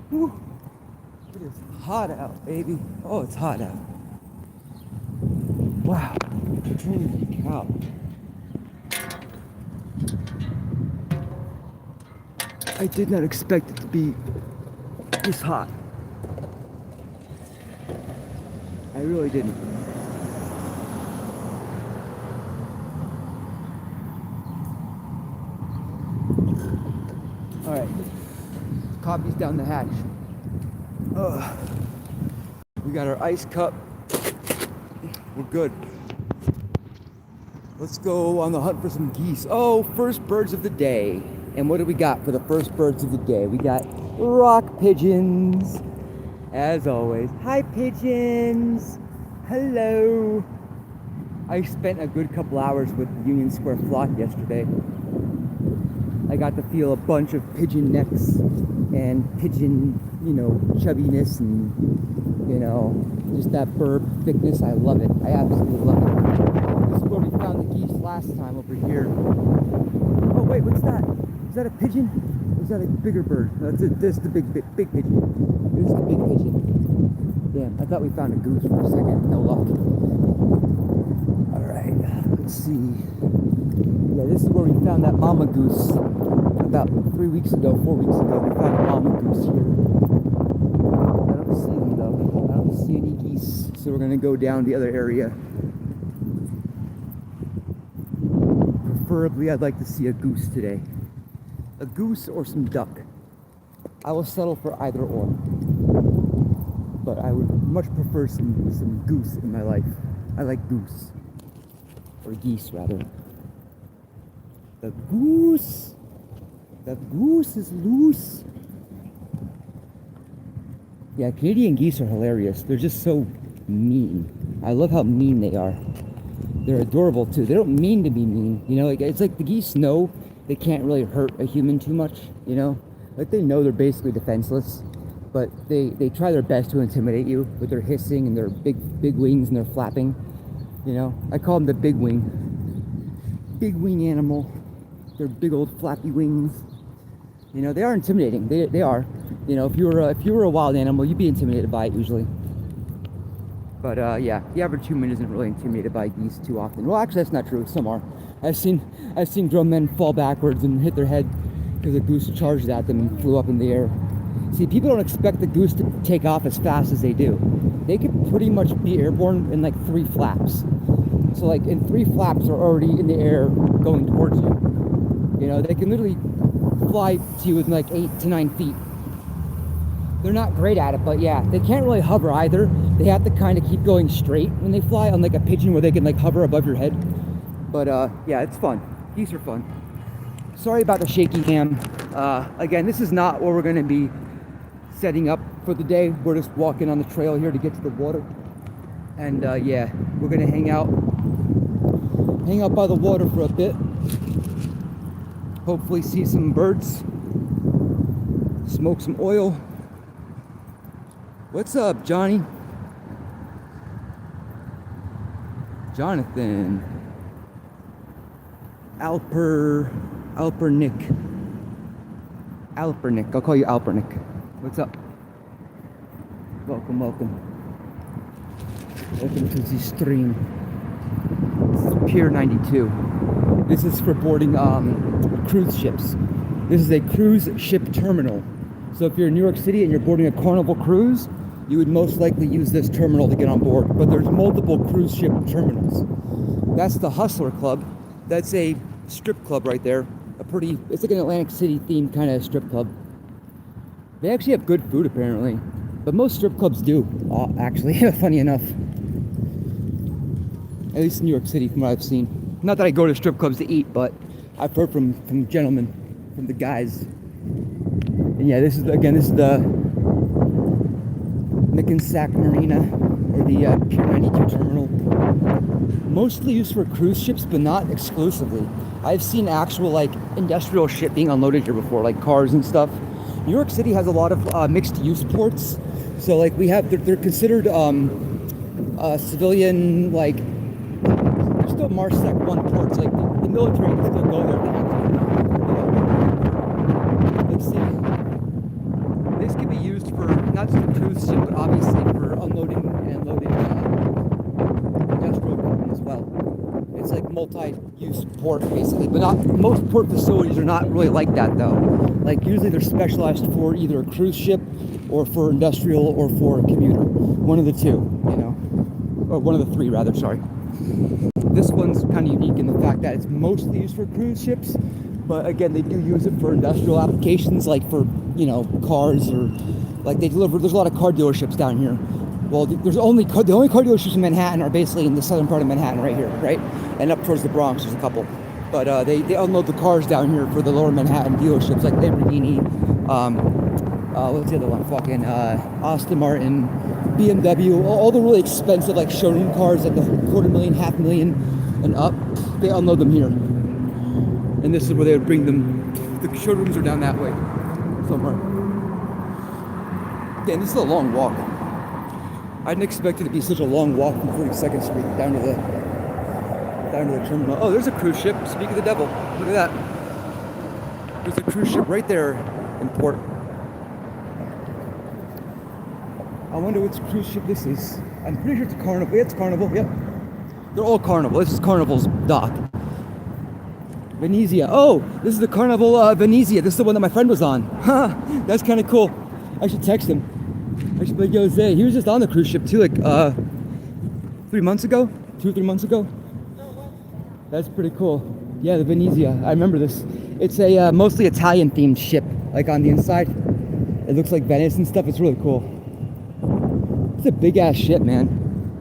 Whew. It is hot out, baby. Oh, it's hot out. Wow. Holy cow. I did not expect it to be this hot. I really didn't. All right. Coffee's down the hatch. We got our ice cup. We're good. Let's go on the hunt for some geese. Oh, first birds of the day. And what do we got for the first birds of the day? We got rock pigeons, as always. Hi, pigeons. Hello. I spent a good couple hours with the Union Square flock yesterday. I got to feel a bunch of pigeon necks and pigeon, chubbiness and, just that burb thickness. I love it. I absolutely love it. This is where we found the geese last time over here. Oh, wait, what's that? Is that a pigeon? Or is that a bigger bird? No, this is the big pigeon. This is the big pigeon. Damn, I thought we found a goose for a second. No luck. All right, let's see. Yeah, this is where we found that mama goose about 4 weeks ago. We found a mama goose here. I don't see them though. I don't see any geese. So we're gonna go down the other area. Preferably, I'd like to see a goose today. A goose or some duck. I will settle for either or. But I would much prefer some goose in my life. I like goose. Or geese, rather. The goose! The goose is loose. Yeah, Canadian geese are hilarious. They're just so mean. I love how mean they are. They're adorable too. They don't mean to be mean. It's like the geese know they can't really hurt a human too much, Like they know they're basically defenseless, but they try their best to intimidate you with their hissing and their big wings and their flapping. I call them the big wing animal. Their big old flappy wings. They are intimidating. They are. If you were a wild animal, you'd be intimidated by it usually. But yeah, the average human isn't really intimidated by geese too often. Well, actually, that's not true. Some are. I've seen grown men fall backwards and hit their head because a goose charged at them and flew up in the air. See, people don't expect the goose to take off as fast as they do. They could pretty much be airborne in like 3 flaps. So like in 3 flaps are already in the air going towards you. They can literally fly to you in like 8 to 9 feet. They're not great at it, but yeah, they can't really hover either. They have to kind of keep going straight when they fly, unlike a pigeon where they can like hover above your head. But yeah, it's fun. Geese are fun. Sorry about the shaky cam. Again, this is not where we're going to be setting up for the day. We're just walking on the trail here to get to the water. And yeah, we're going to hang out by the water for a bit. Hopefully see some birds. Smoke some oil. What's up, Johnny? Jonathan. Alpernick. I'll call you Alpernick. What's up? Welcome. Welcome to the stream. This is Pier 92. This is for boarding cruise ships. This is a cruise ship terminal. So if you're in New York City and you're boarding a Carnival cruise, you would most likely use this terminal to get on board. But there's multiple cruise ship terminals. That's the Hustler Club. That's a strip club right there. It's like an Atlantic City themed kind of strip club. They actually have good food apparently. But most strip clubs do, actually, funny enough. At least in New York City from what I've seen. Not that I go to strip clubs to eat, but I've heard from gentlemen, from the guys. And yeah, this is the Mickensack Marina, or the Pier 92 terminal. Mostly used for cruise ships, but not exclusively. I've seen actual like industrial shit being unloaded here before, like cars and stuff. New York City has a lot of mixed use ports. So like they're considered civilian, like there's still MARSEC 1 ports, like the military can still go there if they have to. Let's see. This can be used not just a cruise ship, but obviously for unloading and loading industrial equipment as well. It's like multi-use port basically, but not most port facilities are not really like that though. Like usually they're specialized for either a cruise ship or for industrial or for a commuter. One of the two, you know, or one of the three rather. Sorry. This one's kind of unique in the fact that it's mostly used for cruise ships, but again they do use it for industrial applications, like for, you know, cars, or like they deliver. There's a lot of car dealerships down here. Well, the only car dealerships in Manhattan are basically in the southern part of Manhattan right here, right? And up towards the Bronx, there's a couple. But they unload the cars down here for the lower Manhattan dealerships, like Lamborghini, what's the other one? Fucking Aston Martin, BMW, all the really expensive like showroom cars, like the $250,000, $500,000 and up. They unload them here. And this is where they would bring them. The showrooms are down that way somewhere. Damn, this is a long walk. I didn't expect it to be such a long walk from 42nd Street down to the terminal. Oh, there's a cruise ship. Speak of the devil. Look at that. There's a cruise ship right there in port. I wonder which cruise ship this is. I'm pretty sure it's Carnival. Yeah, it's Carnival. Yep. They're all Carnival. This is Carnival's dock. Venezia. Oh, this is the Carnival Venezia. This is the one that my friend was on. Huh. That's kind of cool. I should text him. I should be like, yo, Zay, he was just on the cruise ship too, like 3 months ago? 2-3 months ago? That's pretty cool. Yeah, the Venezia. I remember this. It's a mostly Italian themed ship, like on the inside. It looks like Venice and stuff. It's really cool. It's a big ass ship, man.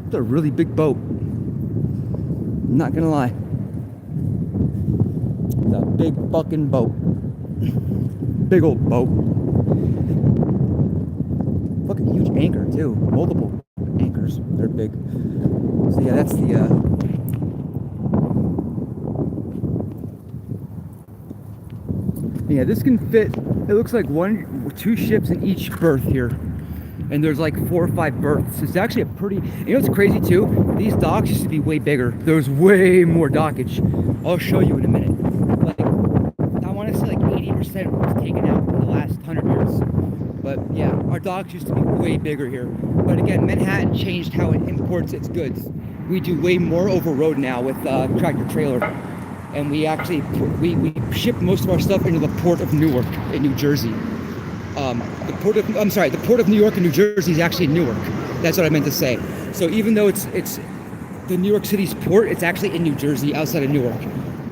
It's a really big boat. I'm not gonna lie. It's a big fucking boat. Big old boat. Fucking huge anchor too. Multiple anchors. They're big. So yeah, that's the yeah, this can fit, it looks like 2 ships in each berth here. And there's like 4 or 5 berths. It's actually a pretty, you know what's crazy too? These docks used to be way bigger. There's way more dockage. I'll show you in a minute. Like, I want to say like 80% was taken out in the last 100 years. But yeah, our docks used to be way bigger here. But again, Manhattan changed how it imports its goods. We do way more over road now with tractor trailer. And we actually, we ship most of our stuff into the port of Newark in New Jersey. The port of New York and New Jersey is actually in Newark. That's what I meant to say. So even though it's the New York City's port, it's actually in New Jersey, outside of Newark.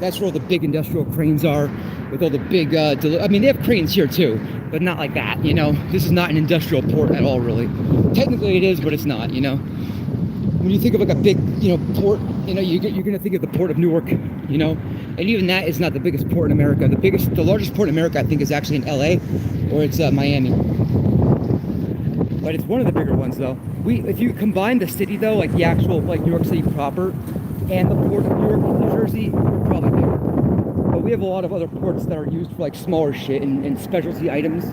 That's where all the big industrial cranes are, with all the big, I mean, they have cranes here too, but not like that, you know? This is not an industrial port at all, really. Technically it is, but it's not, you know? When you think of like a big, you know, port, you know, you're gonna think of the port of Newark, you know? And even that is not the biggest port in America. The largest port in America, I think, is actually in LA, or it's Miami. But it's one of the bigger ones, though. If you combine the city, though, like the actual, like New York City proper, and the port of Newark, New Jersey, we're probably bigger. But we have a lot of other ports that are used for like smaller shit and specialty items,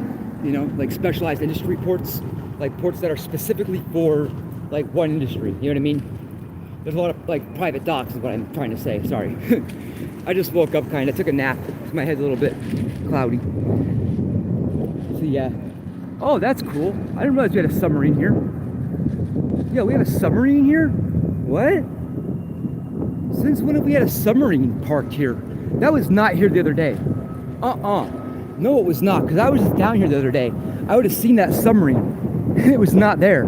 you know, like specialized industry ports, like ports that are specifically for like one industry. You know what I mean? There's a lot of like private docks, is what I'm trying to say. Sorry. I just woke up kind of, took a nap. My head's a little bit cloudy. So yeah. Oh, that's cool. I didn't realize we had a submarine here. Yeah, we have a submarine here? What? Since when have we had a submarine parked here? That was not here the other day. No, it was not, because I was just down here the other day. I would have seen that submarine. It was not there.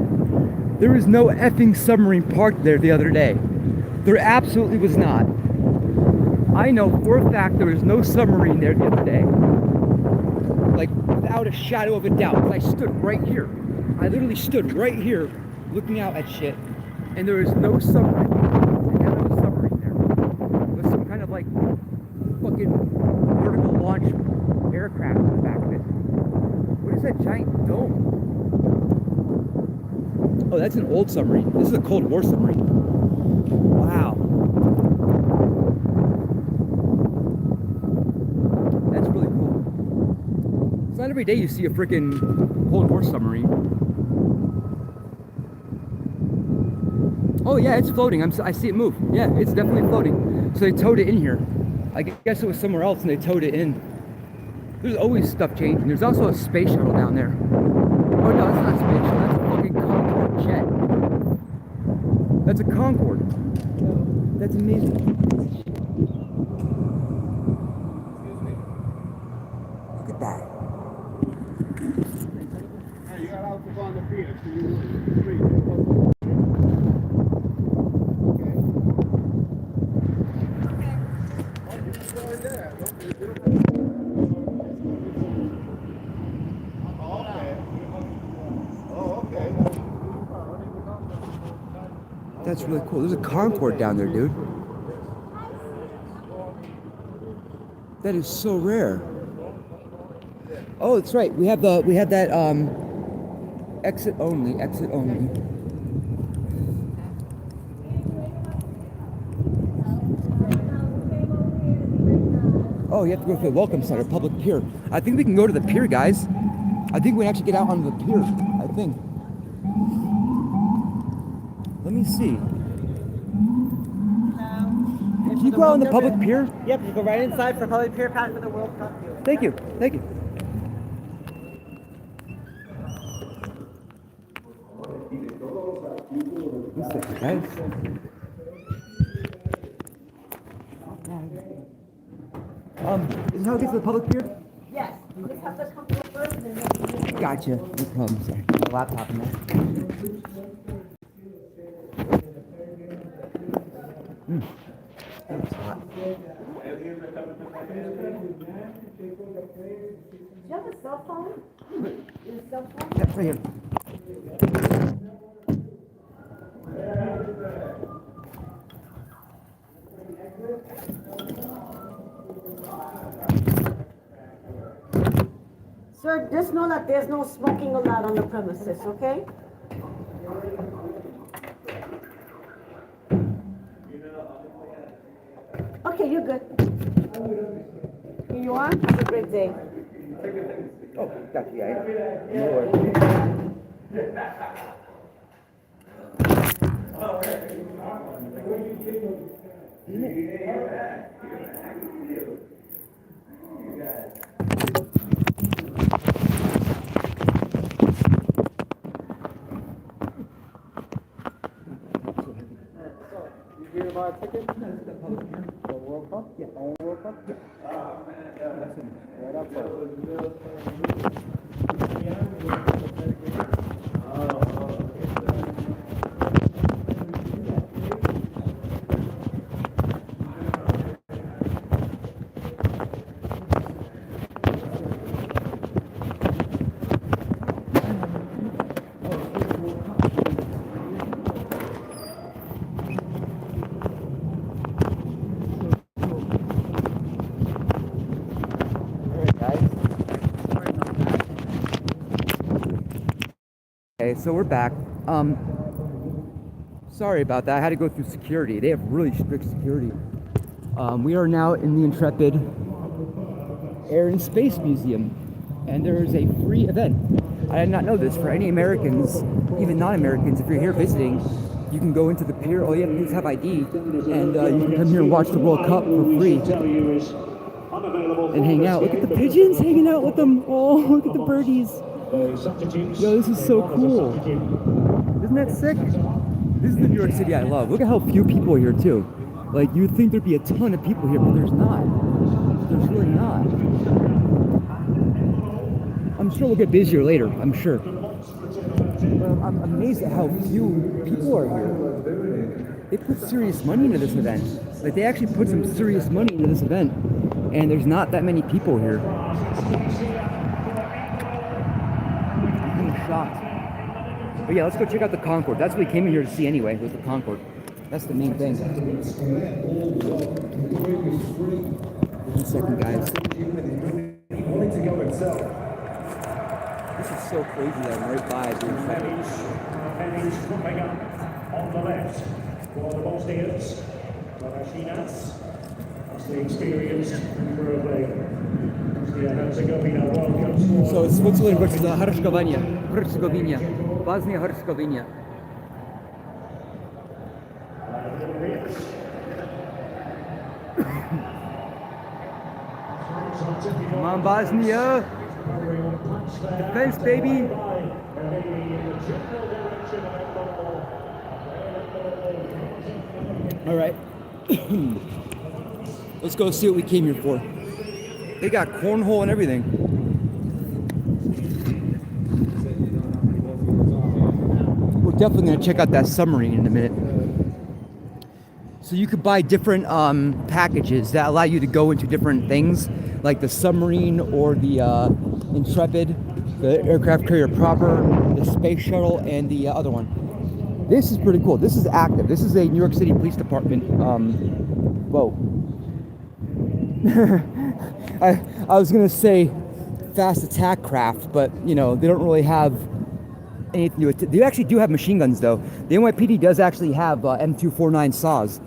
There was no effing submarine parked there the other day. There absolutely was not. I know for a fact there was no submarine there the other day. Like, without a shadow of a doubt. I stood right here. I literally stood right here looking out at shit. And there was no submarine. And now there's a submarine there. With some kind of like fucking vertical launch aircraft in the back of it. What is that giant dome? Oh, that's an old submarine. This is a Cold War submarine. Wow. That's really cool. It's not every day you see a freaking Cold War submarine. Oh yeah, it's floating. I see it move. Yeah, it's definitely floating. So they towed it in here. I guess it was somewhere else and they towed it in. There's always stuff changing. There's also a space shuttle down there. Oh no, that's not spaceship. That's a fucking Concorde jet. That's a Concorde. That's amazing. Look at that. Hey, you got houses on the pier, so you free. That's really cool. There's a Concorde down there, dude. That is so rare. Oh, that's right. We have that exit only. Oh, you have to go through the Welcome Center, public pier. I think we can go to the pier, guys. I think we can actually get out onto the pier. I think. Let me see. Can you go out on the public pier? Yep, you go right inside for public pier pass for the World Cup. Thank you. Thank you. One second, guys. Is how to get to the public pier? Yes, you just have to come here first and then you Gotcha. No problem. Sorry. My laptop in there. That was hot. Do you have a cell phone? Your cell phone? That's right here. Sir, just know that there's no smoking allowed on the premises, okay? Okay, you're good. Here you are. Have a great day. Oh, gotcha. Yeah, no worries. You hear about a ticket? For World Cup? Yeah. On World Cup? Yeah. Right up there. Okay, so we're back. Sorry about that. I had to go through security. They have really strict security. We are now in the Intrepid Air and Space Museum, and there is a free event. I did not know this for any Americans, even non-Americans. If you're here visiting, you can go into the pier. All you have to do is have ID, and you can come here and watch the World Cup for free and hang out. Look at the pigeons hanging out with them. Oh, look at the birdies. Yo, this is so cool. Isn't that sick? This is the New York City I love. Look at how few people are here too. Like, you'd think there'd be a ton of people here, but there's not. There's really not. I'm sure we'll get busier later, I'm sure. But I'm amazed at how few people are here. They put serious money into this event. Like, they actually put some serious money into this event, and there's not that many people here. Shocked. But yeah, let's go check out the Concorde. That's what we came in here to see anyway, was the Concorde. That's the main thing. 1 second, guys. This is so crazy that I'm right by the Intrepid. Pennies coming up on the left for the Bosnians. Varasinas. That's the experienced member of the Bosnia-Herzegovina World Cup squad. So it's Switzerland versus Herzegovina. Bosnia-Herzegovina. Come on, Bosnia. Defense, baby. We're heading in the general direction of the ball. All right. Let's go see what we came here for. They got cornhole and everything. We're definitely gonna check out that submarine in a minute. So you could buy different packages that allow you to go into different things, like the submarine or the Intrepid, the aircraft carrier proper, the space shuttle, and the other one. This is pretty cool. This is active. This is a New York City Police Department. Whoa. I was gonna say fast attack craft, but you know they don't really have anything to it. They actually do have machine guns though. The NYPD does actually have M249 saws.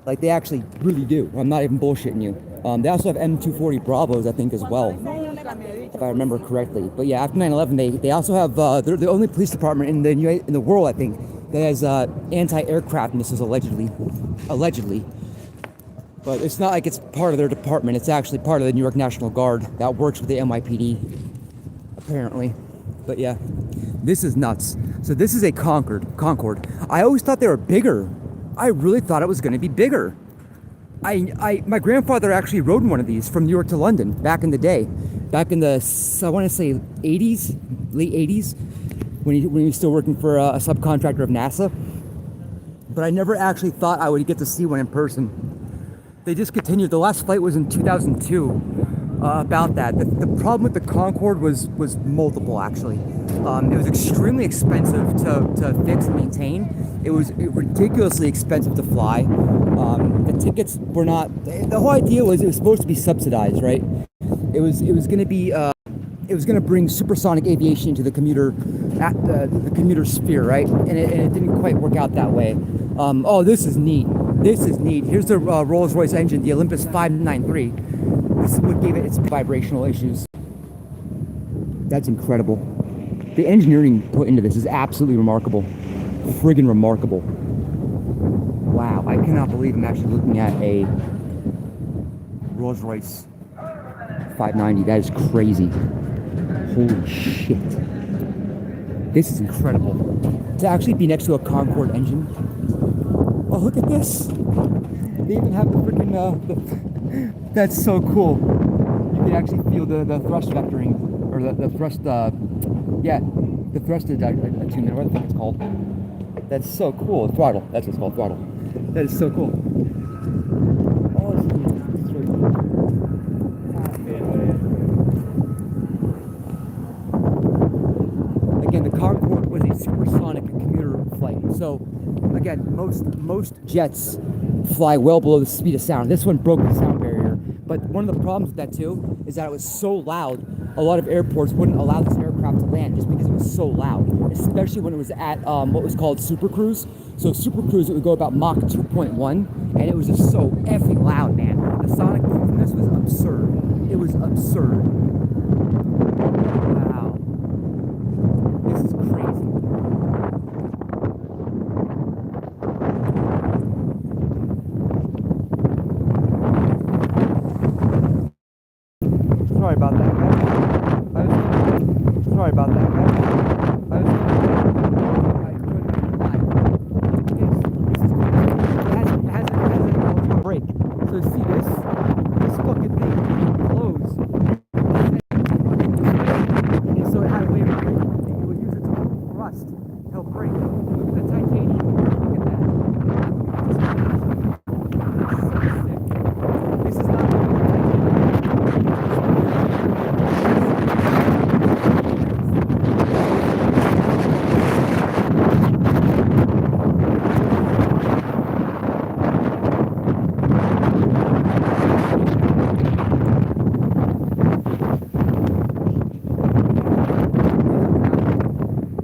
Like they actually really do. I'm not even bullshitting you. They also have M240 Bravos, I think, as well, if I remember correctly. But yeah, after 9/11, they also have they're the only police department in the world, I think, that has anti-aircraft missiles allegedly. But it's not like it's part of their department. It's actually part of the New York National Guard that works with the NYPD, apparently. But yeah, this is nuts. So this is a Concorde. I always thought they were bigger. I really thought it was going to be bigger. My grandfather actually rode one of these from New York to London back in the day, back in the, I want to say 80s, late 80s, when he was still working for a subcontractor of NASA. But I never actually thought I would get to see one in person. They discontinued. The last flight was in 2002. About that, the problem with the Concorde was multiple actually. It was extremely expensive to fix and maintain. It was ridiculously expensive to fly. The tickets were not. The whole idea was it was supposed to be subsidized, right? It was going to be. It was going to bring supersonic aviation into the commuter sphere, right? And it didn't quite work out that way. Oh, this is neat. This is neat. Here's the Rolls-Royce engine, the Olympus 593. This is what gave it its vibrational issues. That's incredible. The engineering put into this is absolutely remarkable. Friggin' remarkable. Wow, I cannot believe I'm actually looking at a Rolls-Royce 590. That is crazy. Holy shit. This is incredible. To actually be next to a Concorde engine. Oh, look at this. They even have the freaking, that's so cool. You can actually feel the thrust vectoring, or the thrust, the thrust attunement, what the fuck it's called. That's so cool. Throttle, that's what it's called, throttle. That is so cool. Oh, this is really cool. Again, the Concorde was a supersonic commuter flight. So, again, most jets fly well below the speed of sound. This one broke the sound barrier. But one of the problems with that too is that it was so loud, a lot of airports wouldn't allow this aircraft to land just because it was so loud, especially when it was at what was called Super Cruise. So Super Cruise, it would go about Mach 2.1, and it was just so effing loud, man. The sonic boom from this was absurd. It was absurd. Wow. This is crazy. Sorry about that, man. Sorry about that, man. It has a break. So see this fucking thing closed. And so it had a way of breaking. And you would use it to thrust to help break. Look at the titanium. Look at that. This is not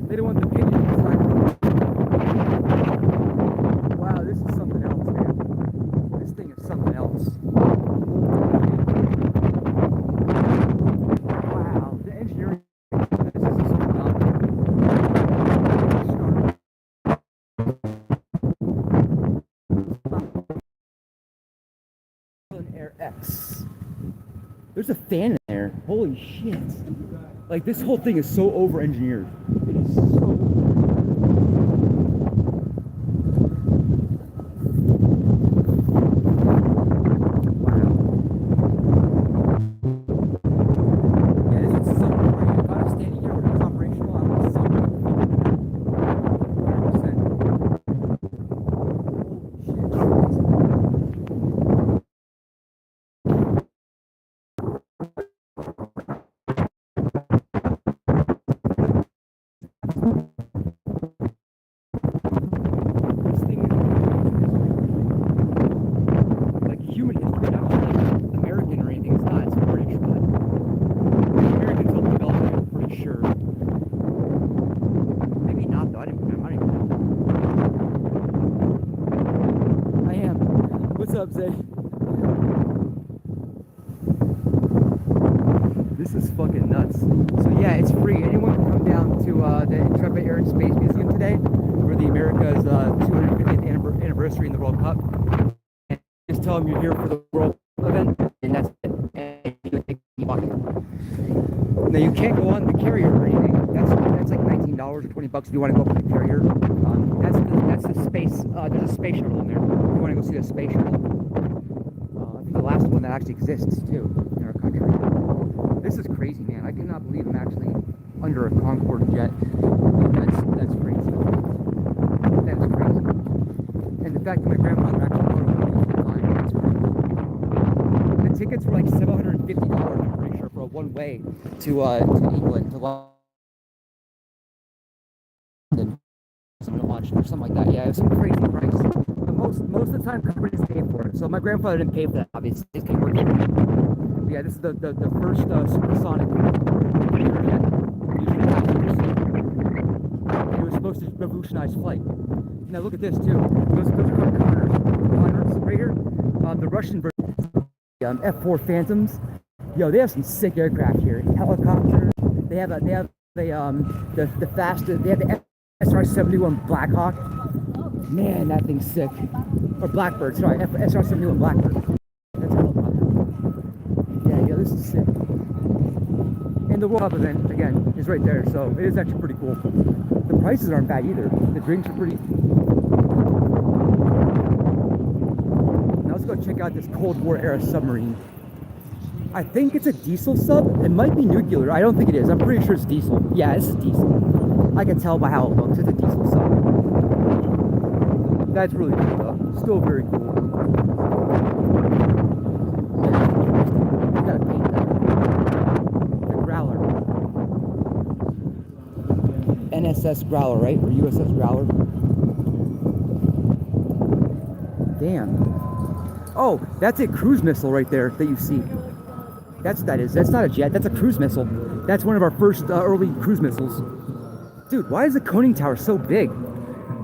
They don't want the picture inside. Wow, this is something else, man. This thing is something else. Wow, the engineering. This is something else. Air X. There's a fan in there. Holy shit. Like this whole thing is so over-engineered. It is so. Yeah, this is something where if I was standing here when it's operational, I would see 100%. This thing is like human history, not just like American or anything. It's not. It's British, but the Americans helped develop it. I'm pretty sure. Maybe not though. I didn't even know. I am. What's up, Zay? This is fucking nuts. So yeah, it's free. Anyone can come down to the Intrepid Air and Space Museum today for the America's 250th anniversary in the World Cup. And just tell them you're here for the World event, and that's it. And you take the bucket. Now you can't go on the carrier or anything. That's like $19 or $20 if you want to go up on the carrier. That's the space. There's a space shuttle in there. If you want to go see the space shuttle. I think the last one that actually exists too in our country. This is crazy, man. I cannot believe I'm actually under a Concorde jet. That's crazy. That is crazy. And the fact that my grandfather actually bought a plane that's pretty cool. The tickets were like $750, I'm pretty sure, for a one-way to England, to London, or something like that. Yeah, it was some crazy price. But most of the time, companies pay for it. So my grandfather didn't pay for that, obviously. His game works. Yeah, this is the first supersonic computer jet using passengers. It was supposed to revolutionize flight. Now look at this too. Those are called Connors right here. The Russian version, F-4 Phantoms. Yo, they have some sick aircraft here. Helicopters. They have the fastest. They have the SR-71 Blackhawk. Man, that thing's sick. Or Blackbird. Sorry, SR-71 Blackbird. That's a helicopter. Yeah, this is sick. And the World Cup event, again, is right there, so it is actually pretty cool. The prices aren't bad either. The drinks are pretty... Now let's go check out this Cold War era submarine. I think it's a diesel sub. It might be nuclear. I don't think it is. I'm pretty sure it's diesel. Yeah, this is diesel. I can tell by how it looks. It's a diesel sub. That's really cool though. Still very cool. Gotta paint that. The Growler. NSS Growler, right? Or USS Growler. Damn. Oh, that's a cruise missile right there that you see. That's what that is. That's not a jet. That's a cruise missile. That's one of our first early cruise missiles. Dude, why is the conning tower so big?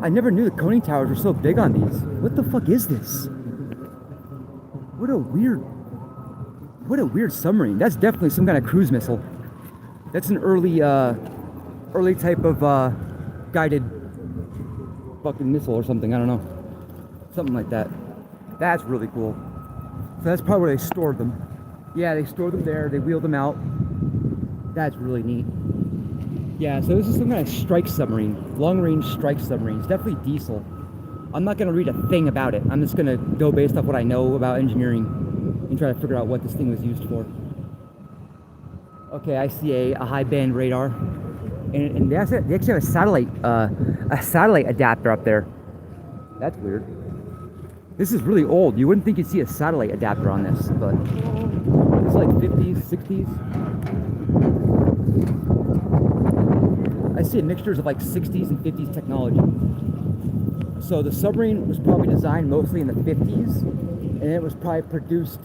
I never knew the conning towers were so big on these. What the fuck is this? What a weird submarine. That's definitely some kind of cruise missile. That's an early type of guided fucking missile or something. I don't know. Something like that. That's really cool. So that's probably where they stored them. Yeah, they stored them there. They wheeled them out. That's really neat. Yeah, so this is some kind of strike submarine. Long-range strike submarine. It's definitely diesel. I'm not going to read a thing about it. I'm just going to go based off what I know about engineering and try to figure out what this thing was used for. Okay, I see a high band radar. And they actually have a satellite adapter up there. That's weird. This is really old. You wouldn't think you'd see a satellite adapter on this, but it's like 50s, 60s. I see mixtures of like 60s and 50s technology. So the submarine was probably designed mostly in the 50s, and it was probably produced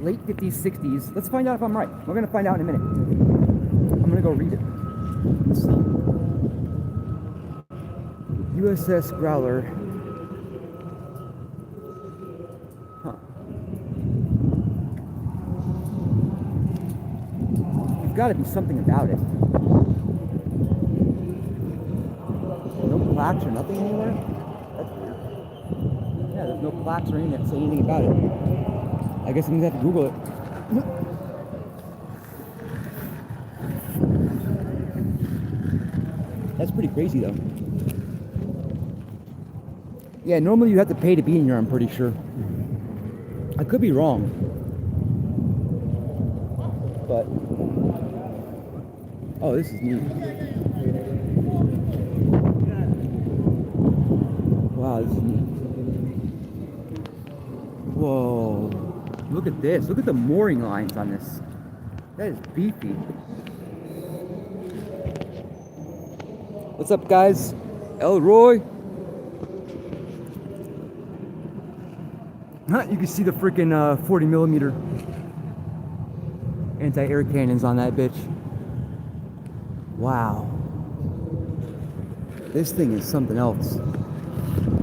late 50s, 60s. Let's find out if I'm right. We're gonna find out in a minute. I'm gonna go read it. Let's see. USS Growler. Huh. There's got to be something about it. No plaques or nothing anywhere? That's weird. Yeah, there's no plaques or anything that say anything about it. I guess I'm gonna have to Google it. That's pretty crazy though. Yeah, normally you have to pay to be in here, I'm pretty sure. I could be wrong. But oh, this is neat. Wow, this is neat. Whoa. Look at this. Look at the mooring lines on this. That is beefy. What's up, guys? Elroy. You can see the freaking 40 millimeter anti-air cannons on that bitch. Wow. This thing is something else.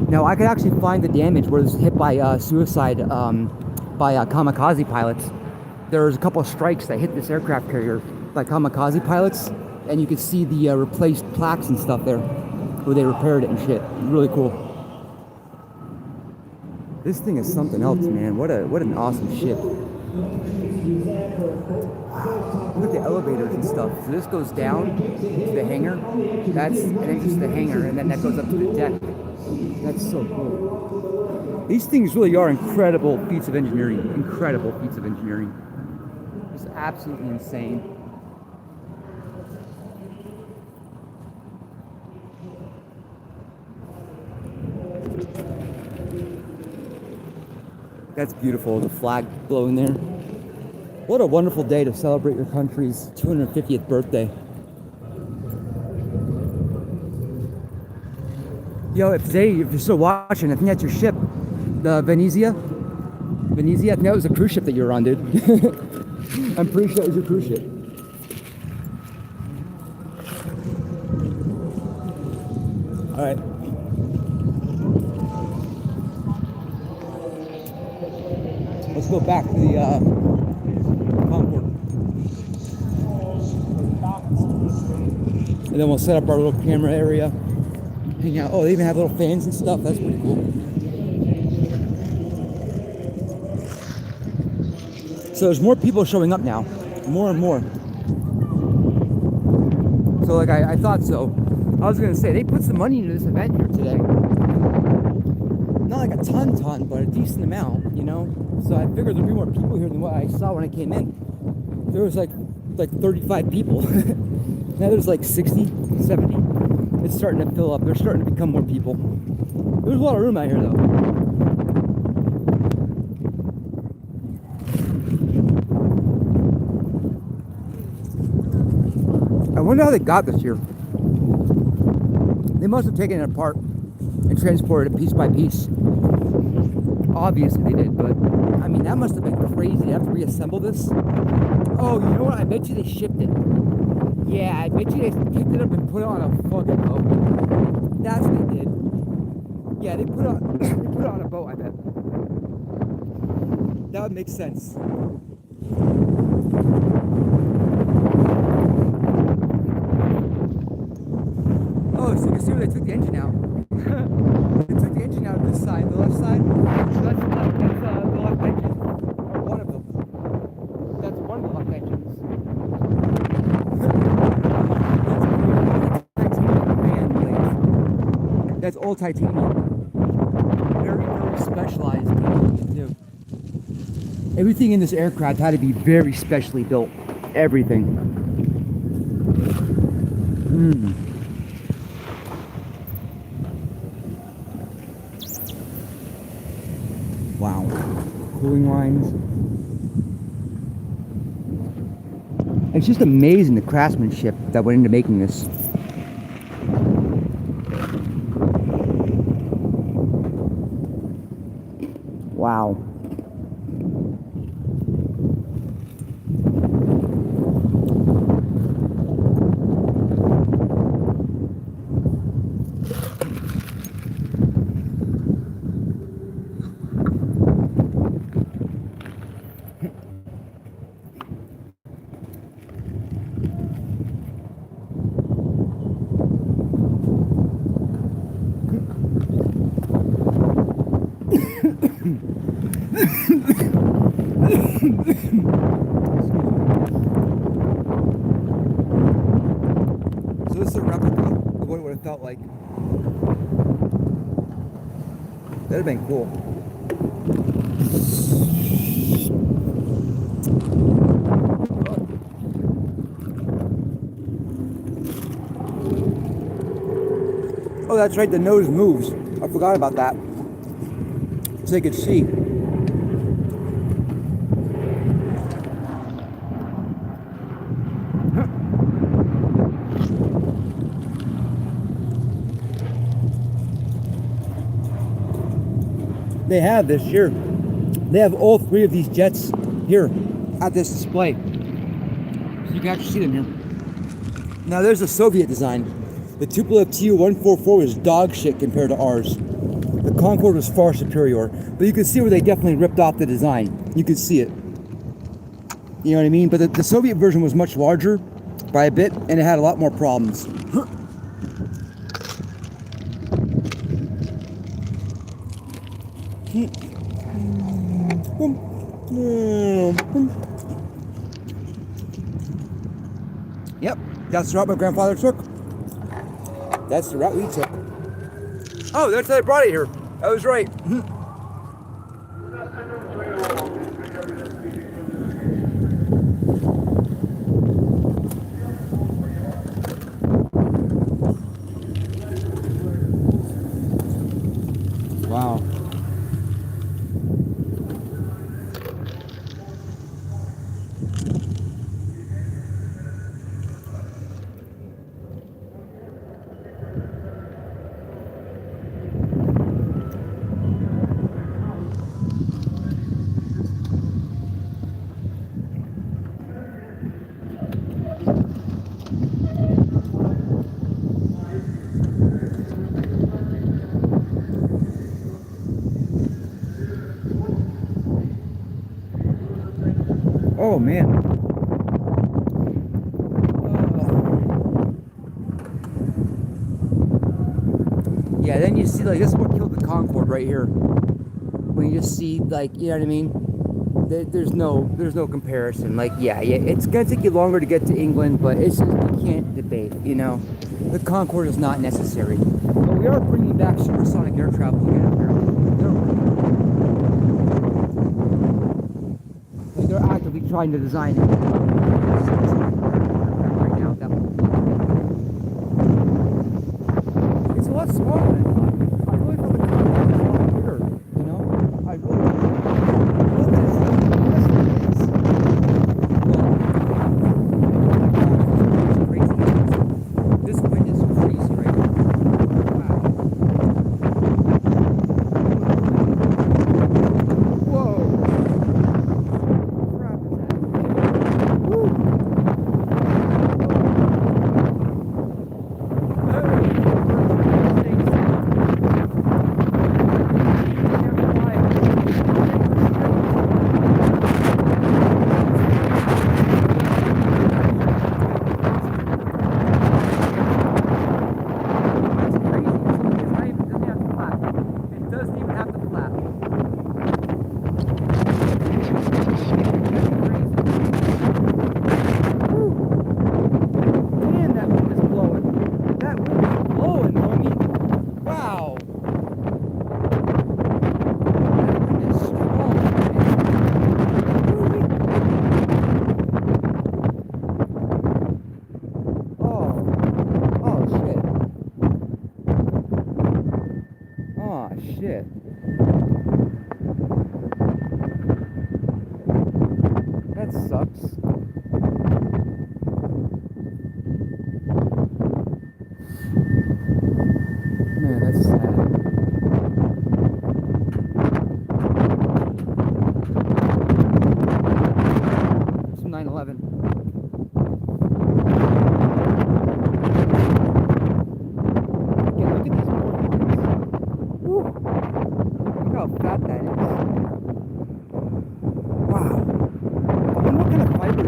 Now, I could actually find the damage where it was hit by suicide by kamikaze pilots. There was a couple of strikes that hit this aircraft carrier by kamikaze pilots, and you could see the replaced plaques and stuff there where they repaired it and shit. Really cool. This thing is something else, man. What an awesome ship. Look at the elevators and stuff. So this goes down to the hangar. That's and then just the hangar, and then that goes up to the deck. That's so cool. These things really are incredible feats of engineering. Incredible feats of engineering. It's absolutely insane. That's beautiful, the flag blowing there. What a wonderful day to celebrate your country's 250th birthday. Yo, if you're still watching, I think that's your ship. The Venezia? Venezia? I think that was a cruise ship that you were on, dude. I'm pretty sure it was your cruise ship. Alright. Let's go back to the Concord. And then we'll set up our little camera area. Hang out. Oh, they even have little fans and stuff. That's pretty cool. So there's more people showing up now. More and more. So like I thought so. I was gonna say they put some money into this event here today. Not like a ton, but a decent amount, you know? So I figured there'd be more people here than what I saw when I came in. There was like 35 people. Now there's like 60, 70. It's starting to fill up. There's starting to become more people. There's a lot of room out here though. I wonder how they got this here. They must have taken it apart and transported it piece by piece. Obviously they did, but I mean that must have been crazy. They have to reassemble this. Oh, you know what? I bet you they shipped it. Yeah, I bet you they picked it up and put it on a fucking boat. That's what they did. Yeah, they put it on a boat, I bet. That would make sense. Oh, so you can see where they took the engine out. They took the engine out of this side, the left side. So that's the left engine. Or one of them. That's one of the left engines. That's titanium fan blades. That's all titanium. Very, very specialized engine too. Everything in this aircraft had to be very specially built. Everything. Wow. Cooling lines. It's just amazing the craftsmanship that went into making this. Wow. So this is a replica of what it would have felt like. That'd have been cool. Oh, that's right, the nose moves. I forgot about that. So they could see. They have this here. They have all three of these jets here at this display. So you can actually see them here. Now there's a Soviet design. The Tupolev Tu-144 was dog shit compared to ours. The Concorde was far superior. But you can see where they definitely ripped off the design. You can see it. You know what I mean? But the Soviet version was much larger by a bit, and it had a lot more problems. Yep, that's the route my grandfather took. That's the route we took. Oh, that's how they brought it here. I was right. Wow. Oh man. Yeah, then you see, like, this is what killed the Concorde right here. When you just see, like, you know what I mean? There's no comparison. Like, yeah, it's gonna take you longer to get to England, but it's just, you can't debate, you know? The Concorde is not necessary. But we are bringing back supersonic air travel again, apparently. They're actively trying to design it. Right now, that one. It's a lot smaller than I really thought the Concorde was a lot bigger, you know? I really look at it. This wind is crazy right now. Wow. Whoa. Shit. That sucks. Man, that's sad. It's 9/11. Yeah, look at these morons. Woo. Look how fat that is. Wow. I wonder what kind of fiber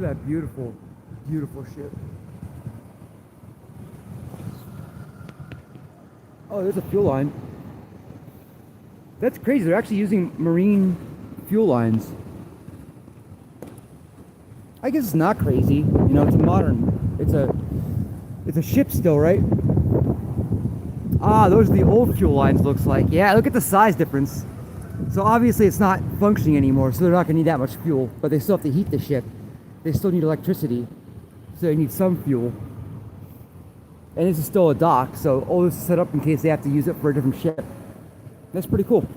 Look at that beautiful, beautiful ship. Oh, there's a fuel line. That's crazy. They're actually using marine fuel lines. I guess it's not crazy. You know, it's modern. It's a ship still, right? Ah, those are the old fuel lines, looks like. Yeah, look at the size difference. So obviously it's not functioning anymore, so they're not gonna need that much fuel, but they still have to heat the ship. They still need electricity, so they need some fuel. And this is still a dock, so all this is set up in case they have to use it for a different ship. That's pretty cool.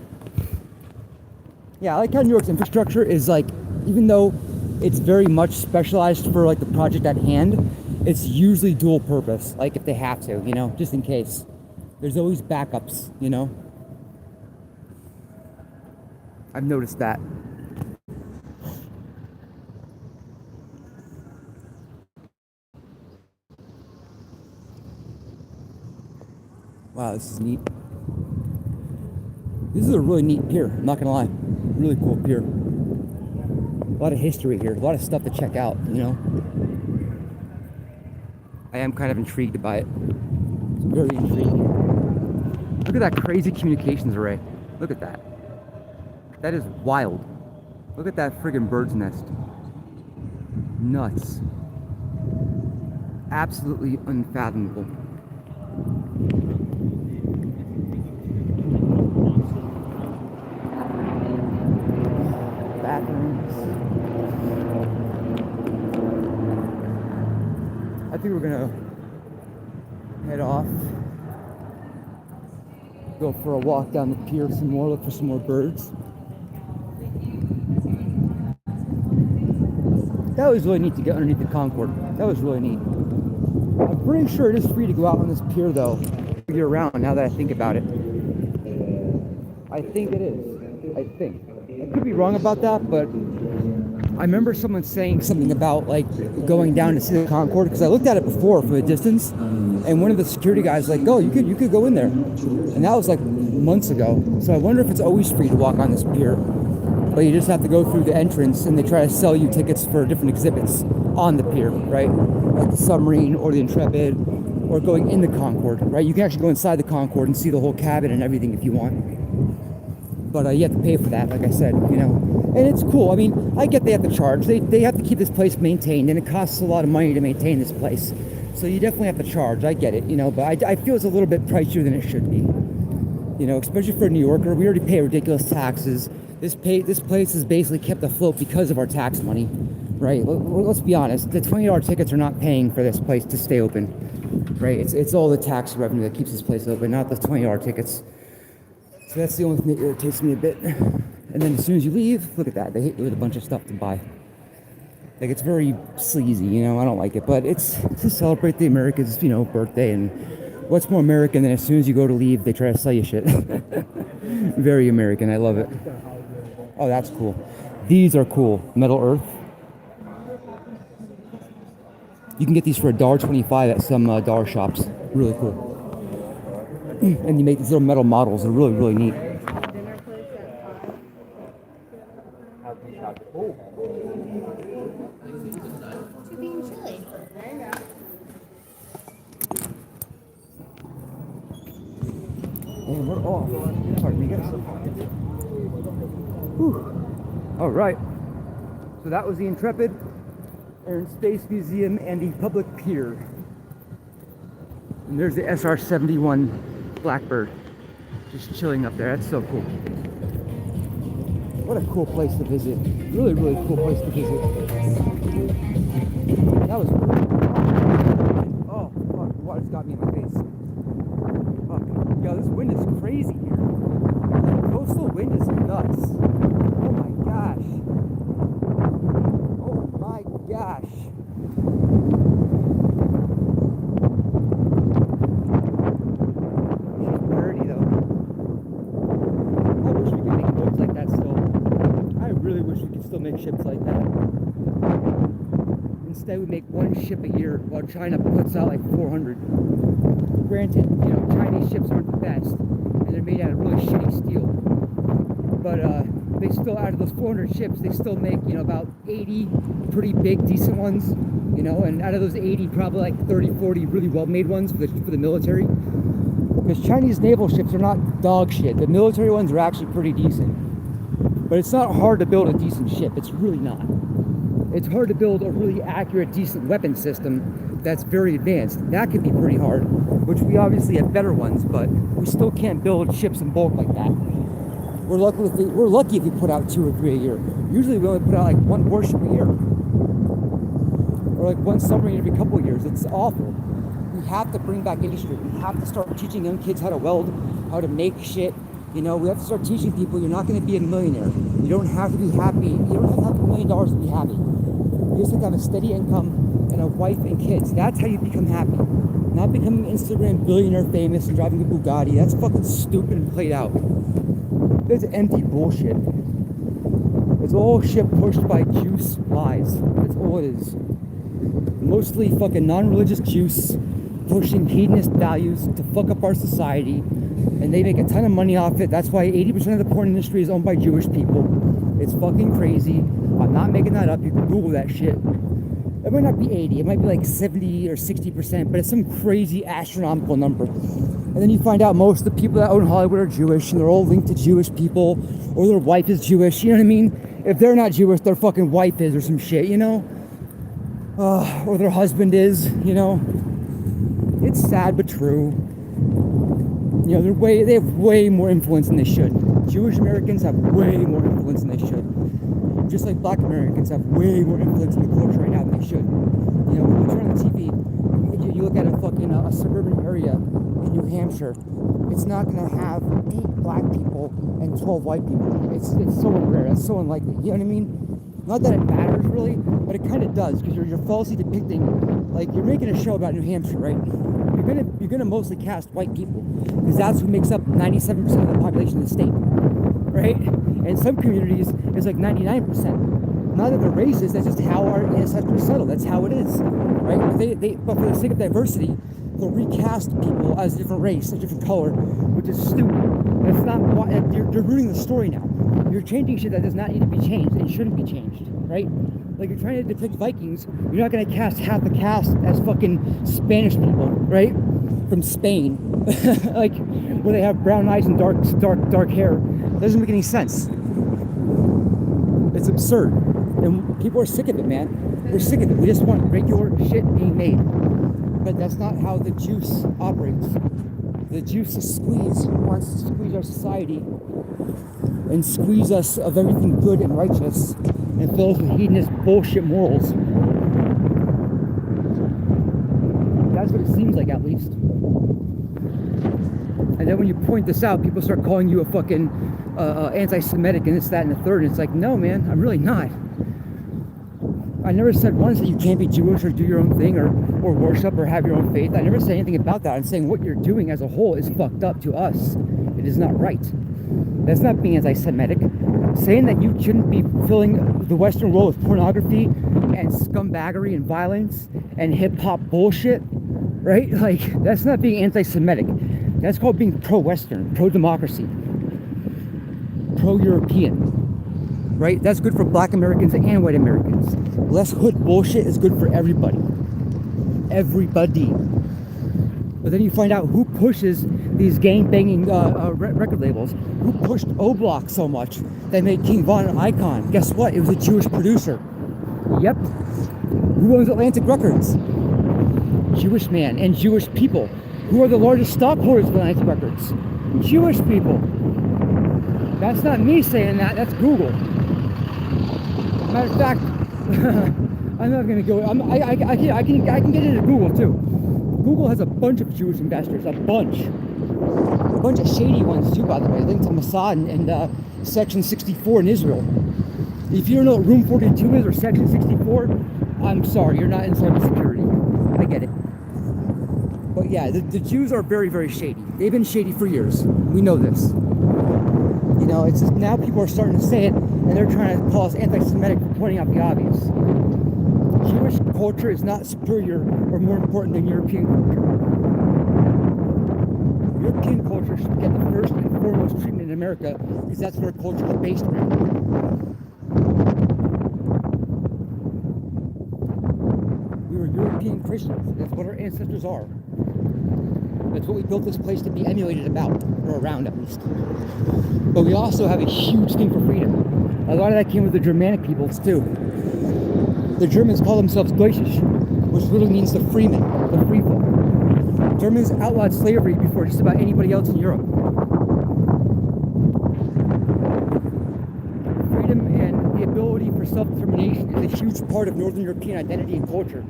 Yeah, I like how New York's infrastructure is like, even though it's very much specialized for like the project at hand, it's usually dual purpose, like if they have to, you know, just in case. There's always backups, you know? I've noticed that. Wow, this is neat. This is a really neat pier, I'm not gonna lie. Really cool pier. A lot of history here, a lot of stuff to check out, you know? I am kind of intrigued by it. It's very intriguing. Look at that crazy communications array. Look at that. That is wild. Look at that friggin' bird's nest. Nuts. Absolutely unfathomable. Bathrooms. I think we're gonna head off. Go for a walk down the pier some more, look for some more birds. That was really neat to get underneath the Concord. That was really neat. I'm pretty sure it is free to go out on this pier though, year round, now that I think about it. I think it is. I think. I could be wrong about that, but I remember someone saying something about like going down to see the Concord, because I looked at it before for the distance, and one of the security guys was like, "Oh, you could go in there," and that was like months ago. So I wonder if it's always free to walk on this pier, but you just have to go through the entrance, and they try to sell you tickets for different exhibits on the pier, right? Like the submarine or the Intrepid, or going in the Concord, right? You can actually go inside the Concord and see the whole cabin and everything if you want. But you have to pay for that, like I said, you know. And it's cool. I mean, I get they have to charge. They have to keep this place maintained, and it costs a lot of money to maintain this place. So you definitely have to charge. I get it, you know. But I feel it's a little bit pricier than it should be. You know, especially for a New Yorker. We already pay ridiculous taxes. This place is basically kept afloat because of our tax money, right? Let's be honest. The $20 tickets are not paying for this place to stay open, right? It's all the tax revenue that keeps this place open, not the $20 tickets. So that's the only thing that irritates me a bit. And then as soon as you leave, look at that. They hit you with a bunch of stuff to buy. Like, it's very sleazy, you know. I don't like it. But it's to celebrate the America's, you know, birthday. And what's more American than as soon as you go to leave, they try to sell you shit. Very American. I love it. Oh, that's cool. These are cool. Metal Earth. You can get these for $1.25 at some dollar shops. Really cool. And you make these little metal models. They're really, really neat. And we're off. Pardon me, guys. Whew. All right. So that was the Intrepid Air and Space Museum and the public pier. And there's the SR-71 Blackbird just chilling up there. That's so cool. What a cool place to visit. Really, really cool place to visit. That was oh, fuck. The water's got me in my face. Fuck. Yo, this wind is crazy here. The coastal wind is nuts. Oh my gosh. Oh my gosh. Make ships like that. Instead, we make one ship a year while China puts out like 400. Granted, you know, Chinese ships aren't the best, and they're made out of really shitty steel. But they still, out of those 400 ships, they still make, you know, about 80 pretty big, decent ones, you know, and out of those 80, probably like 30, 40 really well-made ones for the military. Because Chinese naval ships are not dog shit. The military ones are actually pretty decent. But it's not hard to build a decent ship. It's really not. It's hard to build a really accurate, decent weapon system that's very advanced. That could be pretty hard, which we obviously have better ones, but we still can't build ships in bulk like that. We're lucky if we put out 2 or 3 a year. Usually we only put out like 1 warship a year. Or like 1 submarine every couple of years. It's awful. We have to bring back industry. We have to start teaching young kids how to weld, how to make shit. You know, we have to start teaching people you're not going to be a millionaire. You don't have to be happy. You don't have to have $1 million to be happy. You just have to have a steady income and a wife and kids. That's how you become happy. Not becoming an Instagram billionaire famous and driving a Bugatti. That's fucking stupid and played out. That's empty bullshit. It's all shit pushed by juice lies. That's all it is. Mostly fucking non-religious juice pushing hedonist values to fuck up our society, and they make a ton of money off it. That's why 80% of the porn industry is owned by Jewish people. It's fucking crazy. I'm not making that up. You can Google that shit. It might not be 80, it might be like 70 or 60%, but it's some crazy astronomical number. And then you find out most of the people that own Hollywood are Jewish, and they're all linked to Jewish people, or their wife is Jewish, you know what I mean? If they're not Jewish, their fucking wife is, or some shit, you know? Or their husband is, you know? It's sad but true. You know, they have way more influence than they should. Jewish Americans have way more influence than they should. Just like Black Americans have way more influence in the culture right now than they should. You know, when you turn on the TV, you look at a suburban area in New Hampshire, it's not going to have 8 black people and 12 white people. It's so rare. It's so unlikely. You know what I mean? Not that it matters really, but it kind of does, because you're falsely depicting, like, you're making a show about New Hampshire, right? You're gonna mostly cast white people, because that's who makes up 97% of the population of the state, right? And some communities it's like 99%. Not that they're racist, that's just how our ancestors settled. That's how it is, right? But for the sake of diversity, they'll recast people as a different race, a different color, which is stupid. It's not. You're ruining the story now. You're changing shit that does not need to be changed and shouldn't be changed, right? Like, you're trying to depict Vikings, you're not going to cast half the cast as fucking Spanish people, right? From Spain. Like, where they have brown eyes and dark hair. It doesn't make any sense. It's absurd. And people are sick of it, man. We're sick of it. We just want regular shit being made. But that's not how the juice operates. The juice is wants to squeeze our society and squeeze us of everything good and righteous and fill us with hedonist bullshit morals. That's what it seems like, at least. And then when you point this out, people start calling you a fucking anti-Semitic and this, that, and the third. And it's like, no, man, I'm really not. I never said once that you can't be Jewish or do your own thing or worship or have your own faith. I never said anything about that. I'm saying what you're doing as a whole is fucked up to us. It is not right. That's not being anti-Semitic. Saying that you shouldn't be filling the Western world with pornography and scumbaggery and violence and hip-hop bullshit, right? Like, that's not being anti-Semitic. That's called being pro-Western, pro-democracy, pro-European, right? That's good for Black Americans and white Americans. Less hood bullshit is good for everybody. Everybody. But then you find out who pushes these gang-banging record labels. Who pushed O-Block so much that made King Von an icon? Guess what? It was a Jewish producer. Yep. Who owns Atlantic Records? Jewish man and Jewish people. Who are the largest stockholders of Atlantic Records? Jewish people. That's not me saying that. That's Google. Matter of fact, I'm not going to go. I can get into Google too. Google has a bunch of Jewish investors, a bunch of shady ones too, by the way, linked to Mossad and Section 64 in Israel. If you don't know what Room 42 is or Section 64, I'm sorry, you're not in cybersecurity. I get it. But yeah, the Jews are very, very shady. They've been shady for years. We know this. You know, it's just now people are starting to say it, and they're trying to call us anti-Semitic for pointing out the obvious. Jewish culture is not superior or more important than European culture. European culture should get the first and foremost treatment in America because that's what our culture is based around. We were European Christians. That's what our ancestors are. That's what we built this place to be emulated about, or around at least. But we also have a huge thing for freedom. A lot of that came with the Germanic peoples too. The Germans call themselves Deutsche, which literally means the freemen, the free folk. Germans outlawed slavery before just about anybody else in Europe. Freedom and the ability for self-determination is a huge part of Northern European identity and culture.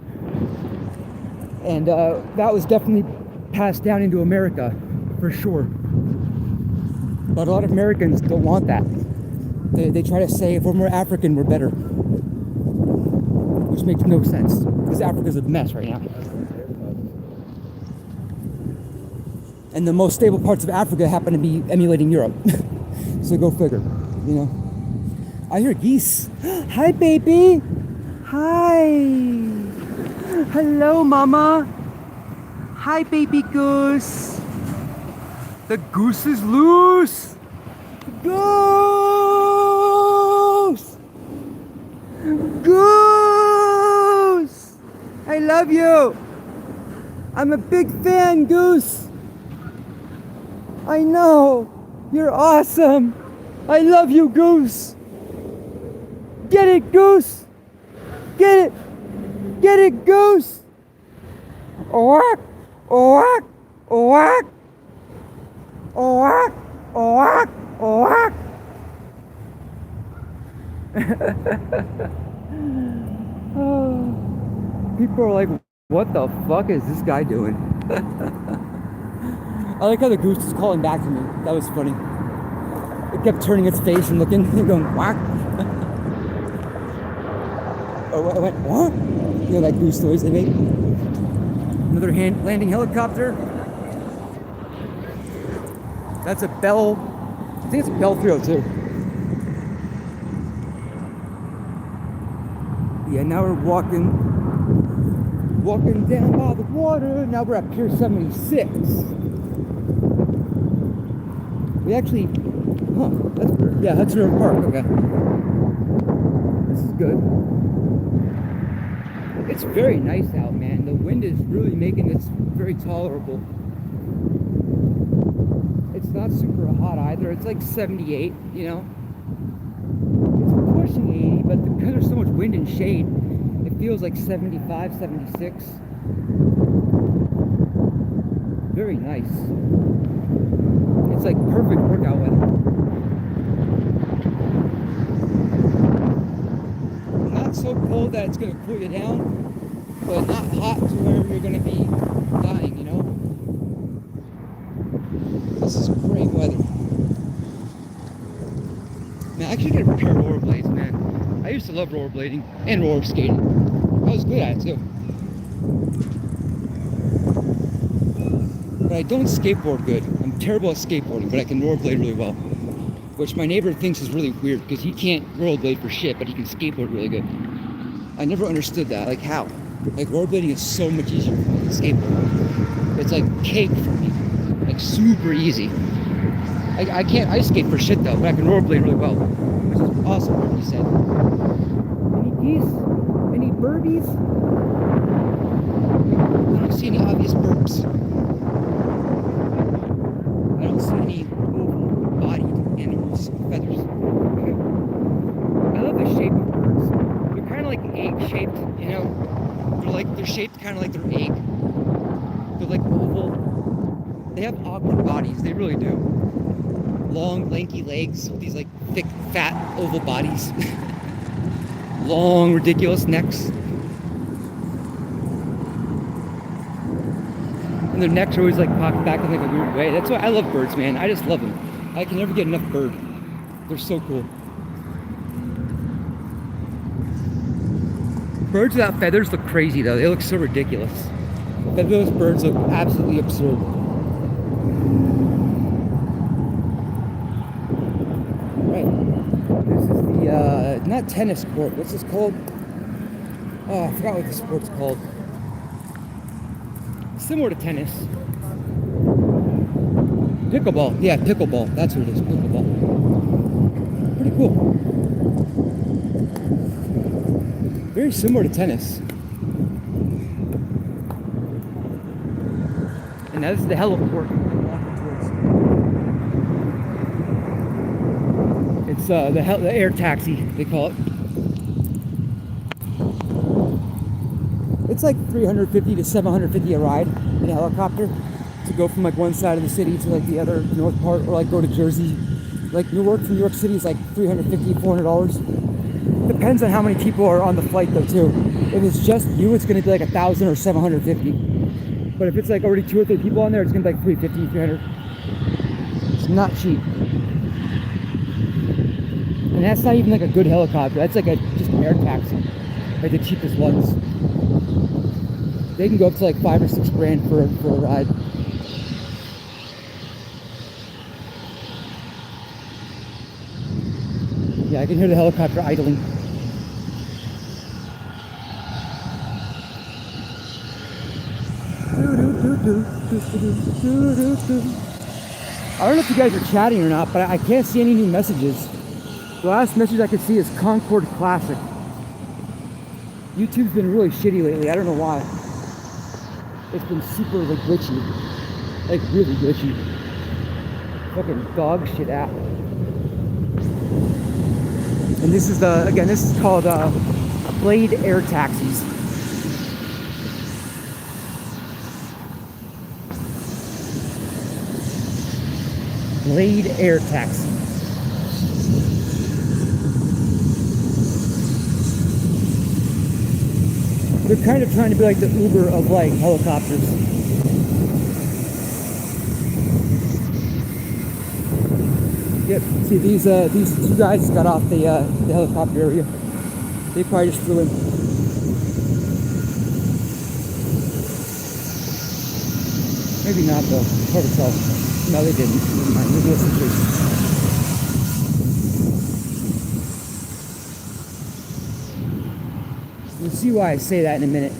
And that was definitely passed down into America, for sure. But a lot of Americans don't want that. They try to say if we're more African, we're better. Which makes no sense, because Africa's a mess right now. And the most stable parts of Africa happen to be emulating Europe. So go figure, you know. I hear geese. Hi, baby. Hi. Hello, mama. Hi, baby goose. The goose is loose. Goose. Goose. I love you. I'm a big fan, Goose. I know. You're awesome. I love you, Goose. Get it, Goose. Get it. Get it, Goose. Oak. Oak. Oak. Oak. Oak. Oak. People are like, what the fuck is this guy doing? I like how the goose is calling back to me. That was funny. It kept turning its face and looking and going, whack. Oh, I went, what? You know that goose noise they make? Another landing helicopter. That's a Bell, I think it's a Bell 302. Yeah, now we're walking down by the water. Now we're at Pier 76. We actually, yeah, Hudson River Park, okay. This is good. It's very nice out, man. The wind is really making this very tolerable. It's not super hot either. It's like 78, you know. It's pushing 80, but because there's so much wind and shade, it feels like 75, 76. Very nice. It's like perfect workout weather. Not so cold that it's gonna cool you down, but not hot to where you're gonna be dying, you know? This is great weather. Man, I should get a pair of rollerblades, man. I used to love rollerblading and roller skating. I was good at it too. But I don't skateboard good. I'm terrible at skateboarding, but I can rollerblade really well. Which my neighbor thinks is really weird because he can't rollerblade for shit, but he can skateboard really good. I never understood that. Like, how? Like, rollerblading is so much easier than skateboarding. It's like cake for me. Like, super easy. I can't ice skate for shit though, but I can rollerblade really well. Which is awesome, what he said. Any geese? Any birdies? I don't see any obvious birds. I don't see any oval-bodied animals, feathers. I love the shape of birds. They're kind of like egg-shaped, you know? They're shaped kind of like their egg. They're like oval. They have awkward bodies, they really do. Long, lanky legs with these like thick, fat, oval bodies. Long, ridiculous necks. And their necks are always like cocked back in like a weird way. That's why I love birds, man. I just love them. I can never get enough bird. They're so cool. Birds without feathers look crazy though. They look so ridiculous. Featherless birds look absolutely absurd. Right. This is the, not tennis court. What's this called? Oh, I forgot what the sport's called. Similar to tennis. Pickleball. Yeah, pickleball. That's what it is. Pickleball. Pretty cool. Very similar to tennis. And now this is the heliport. It's the air taxi, they call it. It's like $350 to $750 a ride in a helicopter to go from like one side of the city to like the other north part, or like go to Jersey. Like Newark from New York City is like $350, $400. Depends on how many people are on the flight though too. If it's just you, it's gonna be like $1,000 or $750. But if it's like already 2 or 3 people on there, it's gonna be like $350, $300. It's not cheap. And that's not even like a good helicopter. That's like just an air taxi, like the cheapest ones. They can go up to like $5 or $6 grand for a ride. Yeah, I can hear the helicopter idling. I don't know if you guys are chatting or not, but I can't see any new messages. The last message I could see is Concord Classic. YouTube's been really shitty lately. I don't know why. It's been super like glitchy. Like really glitchy. Fucking dog shit app. And this is this is called Blade Air Taxis. Blade Air Taxi. They're kind of trying to be like the Uber of like helicopters. Yep. See these 2 guys got off the helicopter area. They probably just flew in. Maybe not though. Hard to tell. No, they didn't. Never mind. Maybe that's the case. You'll see why I say that in a minute.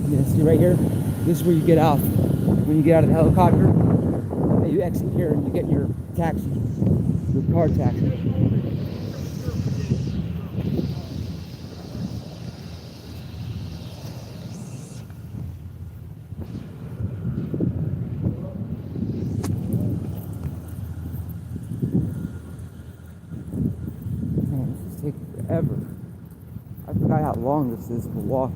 Yeah, see right here? This is where you get off. When you get out of the helicopter, and you exit here and you get your taxi, your car taxi. Take forever. I forgot how long this is for walk.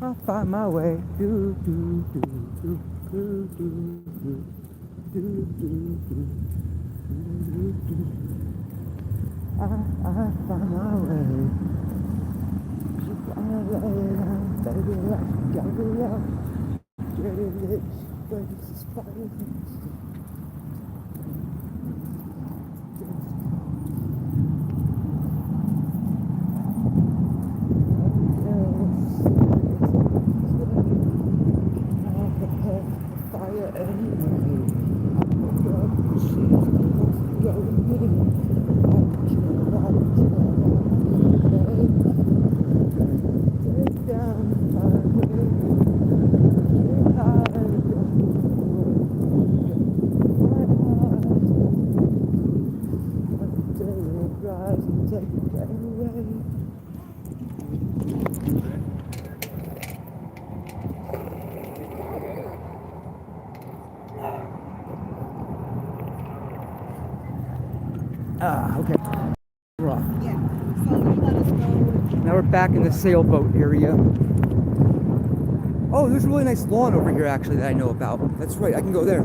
I'll find my way. Do do do do do do do do do do do. I find my way. Baby, I gotta go out. Get it rich, but this is fire. Okay. We're off. Yeah. So you let us know. Now we're back in the sailboat area. Oh, there's a really nice lawn over here actually that I know about. That's right, I can go there.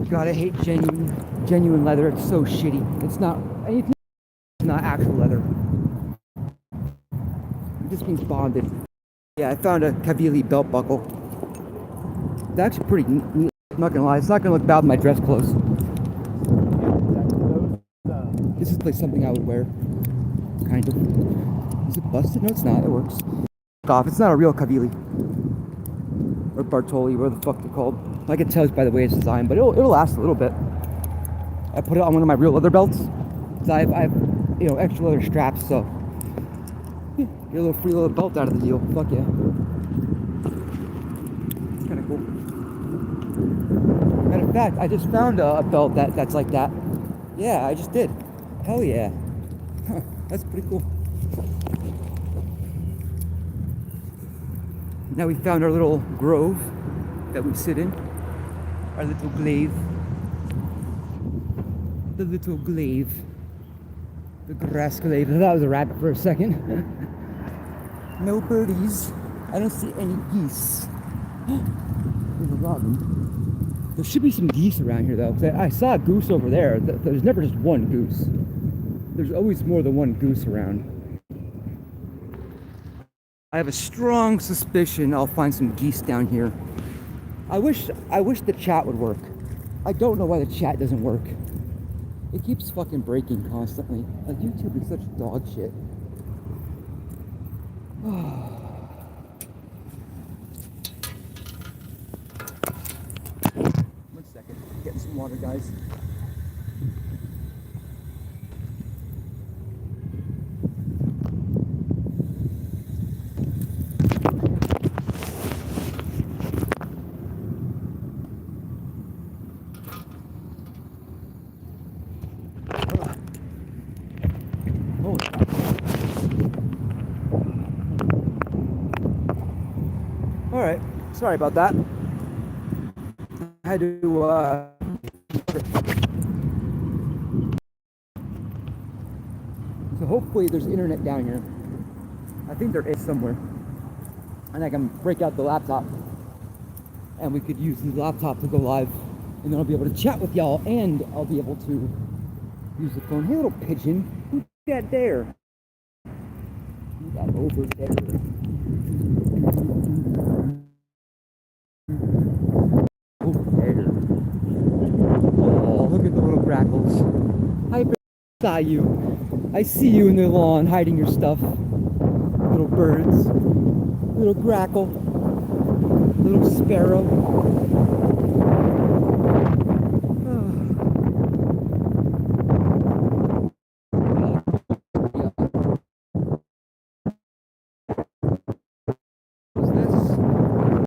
God, I hate genuine leather. It's so shitty. It's not anything. It's not actual leather. It just means bonded. Yeah, I found a Kavili belt buckle. It's actually pretty neat. I'm not gonna lie. It's not gonna look bad with my dress clothes. This is like something I would wear. Kind of. Is it busted? No, it's not. It works. Off. It's not a real Kavili. Or Bartoli, whatever the fuck they're called. I can tell by the way it's designed, but it'll last a little bit. I put it on one of my real leather belts. So I have extra leather straps, so get a little free little belt out of the deal. Fuck yeah. It's kind of cool. Matter of fact, I just found a belt that's like that. Yeah, I just did. Hell yeah. Huh, that's pretty cool. Now we found our little grove that we sit in. Our little glade. The little glade. The grass glade. I thought it was a rabbit for a second. No birdies. I don't see any geese. There's a robin. There should be some geese around here though. 'Cause I saw a goose over there. There's never just one goose. There's always more than one goose around. I have a strong suspicion I'll find some geese down here. I wish the chat would work. I don't know why the chat doesn't work. It keeps fucking breaking constantly. Like YouTube is such dog shit. One second. Getting some water, guys. Alright, sorry about that. I had to, So hopefully there's internet down here. I think there is somewhere. And I can break out the laptop. And we could use the laptop to go live. And then I'll be able to chat with y'all. And I'll be able to use the phone. Hey, little pigeon. Who's that there? Who's that over there? Oh, look at the little grackles. I saw you. I see you in the lawn hiding your stuff. Little birds. Little grackle. Little sparrow.